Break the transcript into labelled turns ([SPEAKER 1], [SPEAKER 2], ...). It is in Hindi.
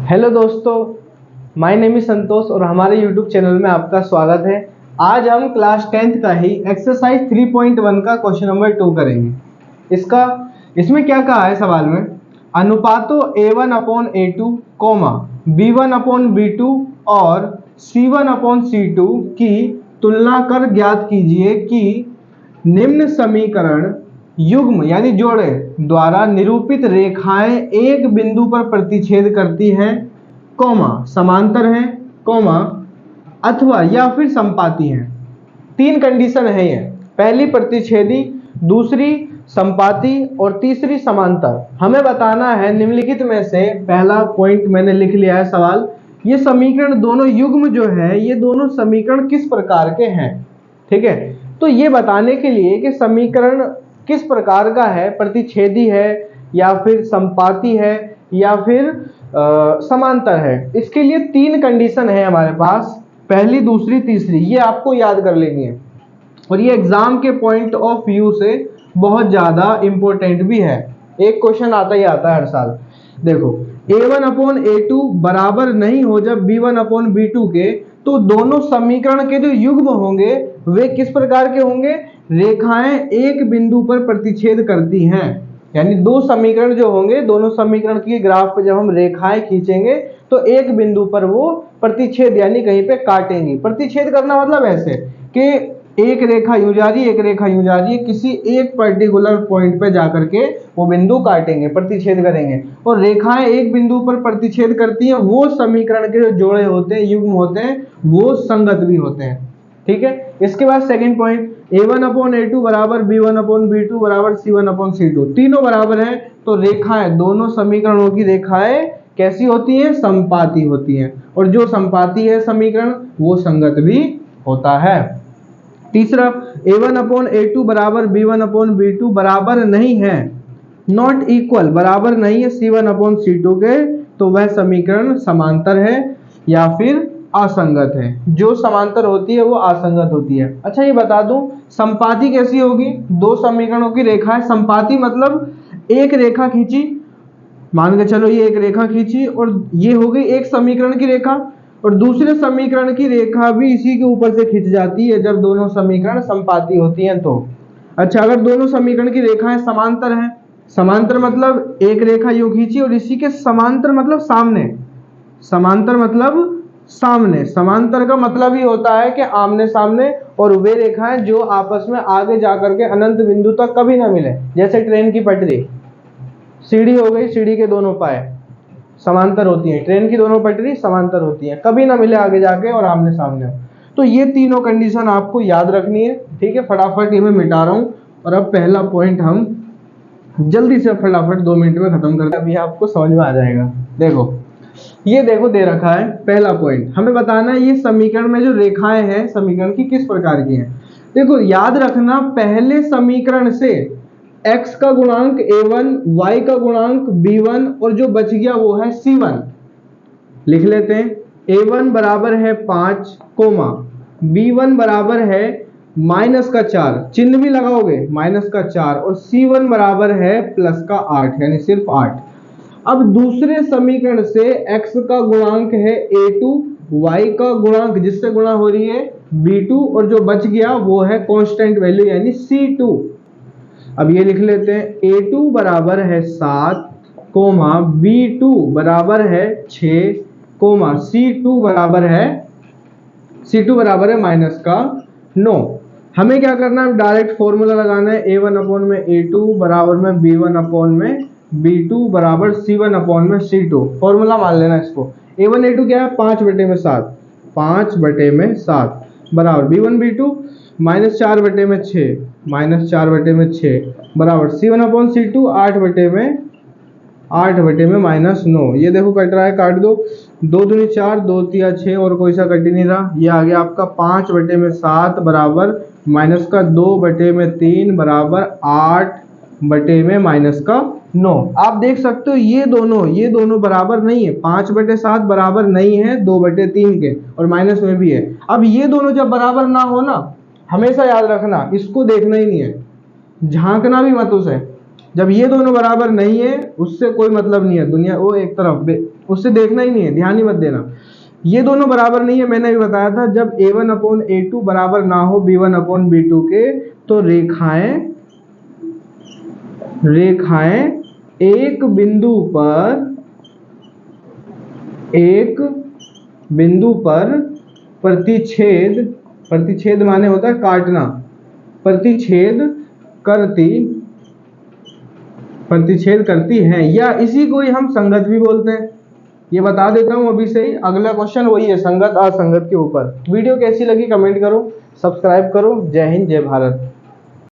[SPEAKER 1] हेलो दोस्तों, माय नेम इज संतोष और हमारे यूट्यूब चैनल में आपका स्वागत है। आज हम क्लास 10th का ही एक्सरसाइज 3.1 का क्वेश्चन नंबर 2 करेंगे। इसमें क्या कहा है सवाल में, अनुपातों A1/A2, B1/B2 और C1/C2 की तुलना कर ज्ञात कीजिए कि निम्न समीकरण युग्म यानी जोड़े द्वारा निरूपित रेखाएं एक बिंदु पर प्रतिच्छेद करती हैं, समांतर हैं, अथवा या फिर संपाती हैं। तीन कंडीशन है ये, पहली प्रतिच्छेदी, दूसरी संपाती और तीसरी समांतर। हमें बताना है निम्नलिखित में से पहला पॉइंट मैंने लिख लिया है सवाल, ये समीकरण दोनों युग्म जो है ये दोनों समीकरण किस प्रकार के हैं। ठीक है, तो ये बताने के लिए कि समीकरण किस प्रकार का है, प्रतिच्छेदी है या फिर संपाती है या फिर समांतर है, इसके लिए तीन कंडीशन है हमारे पास, पहली, दूसरी, तीसरी। ये आपको याद कर लेनी है और ये एग्जाम के पॉइंट ऑफ व्यू से बहुत ज्यादा इंपॉर्टेंट भी है। एक क्वेश्चन आता ही आता है हर साल। देखो, A1/A2 बराबर नहीं हो जब B1/B2 के, तो दोनों समीकरण के जो युग्म होंगे वे किस प्रकार के होंगे, रेखाएं एक बिंदु पर प्रतिच्छेद करती हैं। यानी दो समीकरण जो होंगे, दोनों समीकरण की ग्राफ पे जब हम रेखाएं खींचेंगे तो एक बिंदु पर वो प्रतिच्छेद यानी कहीं पे काटेंगी। प्रतिच्छेद करना मतलब ऐसे कि एक रेखा यूं जा रही है, एक रेखा यूं जा रही है, किसी एक पर्टिकुलर पॉइंट पे जाकर के वो बिंदु काटेंगे, प्रतिच्छेद करेंगे। और रेखाएं एक बिंदु पर प्रतिच्छेद करती हैं, वो समीकरण के जो जोड़े होते हैं, युग्म होते हैं, वो संगत भी होते हैं। ठीक है, इसके बाद सेकंड पॉइंट, A1/A2 बराबर B1/B2 बराबर C1/C2, तीनों बराबर हैं तो रेखाएं, दोनों समीकरणों की रेखाएं कैसी होती हैं, संपाती होती हैं। और जो संपाती है समीकरण वो संगत भी होता है। तीसरा, A1/A2 बराबर B1/B2 बराबर नहीं है, नॉट इक्वल, बराबर नहीं है C1/C2 के, तो वह समीकरण समांतर है या फिर असंगत है। जो समांतर होती है वो असंगत होती है। अच्छा, ये बता दूं संपाती कैसी होगी, दो समीकरणों की रेखाएं संपाती मतलब एक रेखा खींची, मान के चलो ये एक रेखा खींची और ये हो गई एक समीकरण की रेखा, और दूसरे समीकरण की रेखा भी इसी के ऊपर से खिंच जाती है जब दोनों समीकरण संपाती होती हैं तो। अच्छा, अगर दोनों समीकरण की रेखाएं समांतर हैं, समांतर मतलब एक रेखा यूं खींची और इसी के समांतर मतलब सामने, समांतर मतलब सामने, समांतर का मतलब ही होता है कि आमने सामने, और वे रेखाएं जो आपस में आगे जाकर के अनंत बिंदु तक कभी ना मिले। जैसे ट्रेन की पटरी, सीढ़ी हो गई, सीढ़ी के दोनों पाए समांतर होती हैं, ट्रेन की दोनों पटरी समांतर होती हैं, कभी ना मिले आगे जाके और आमने सामने। तो ये तीनों कंडीशन आपको याद रखनी है। ठीक है, फटाफट ये मैं मिटा रहा हूं और अब पहला पॉइंट हम जल्दी से फटाफट 2 मिनट में खत्म करते हैं, अभी आपको समझ में आ जाएगा। देखो, ये देखो दे रखा है पहला पॉइंट, हमें बताना है ये समीकरण में जो रेखाएं हैं समीकरण की किस प्रकार की हैं। देखो, याद रखना पहले समीकरण से x का गुणांक A1, y का गुणांक B1 और जो बच गया वो है C1। लिख लेते हैं, A1 बराबर है 5, B1 बराबर है -4, चिन्ह भी लगाओगे -4, और C1 बराबर है +8 यानी सिर्फ 8। अब दूसरे समीकरण से x का गुणांक है A2, y का गुणांक जिससे गुणा हो रही है B2 और जो बच गया वो है कांस्टेंट वैल्यू यानी C2। अब ये लिख लेते हैं, A2 बराबर है 7, B2 बराबर है 6, C2 बराबर है -9। हमें क्या करना है, डायरेक्ट फॉर्मूला लगाना है, A1/A2 बराबर में B1/B2 बराबर C1/C2। फॉर्मूला मान लेना इसको। A1A2 क्या है, 5/7, 5/7 बराबर B1B2 -4/6, -4/6 बराबर C1/C2 8/9। ये देखो कट रहा है, काट दो, 2 दूनी 4, 2 तिया 6 और कोई सा कट ही नहीं रहा। ये आ गया आपका 5/7 बराबर -2/3 बराबर 8/-9। आप देख सकते हो ये दोनों बराबर नहीं है, 5/7 बराबर नहीं है 2/3 के और माइनस में भी है। अब ये दोनों जब बराबर ना हो ना, हमेशा याद रखना इसको देखना ही नहीं है, झांकना भी मत उसे, जब ये दोनों बराबर नहीं है उससे कोई मतलब नहीं है, दुनिया वो एक तरफ, उससे देखना ही नहीं है, ध्यान ही मत देना। ये दोनों बराबर नहीं है, मैंने भी बताया था, जब a1/a2 बराबर ना हो b1/b2 के, तो रेखाएं एक बिंदु पर प्रतिच्छेद माने होता है काटना, प्रतिच्छेद करती हैं, या इसी को ही हम संगत भी बोलते हैं। ये बता देता हूं अभी से ही, अगला क्वेश्चन वही है संगत असंगत के ऊपर। वीडियो कैसी लगी कमेंट करो, सब्सक्राइब करो। जय हिंद जय भारत।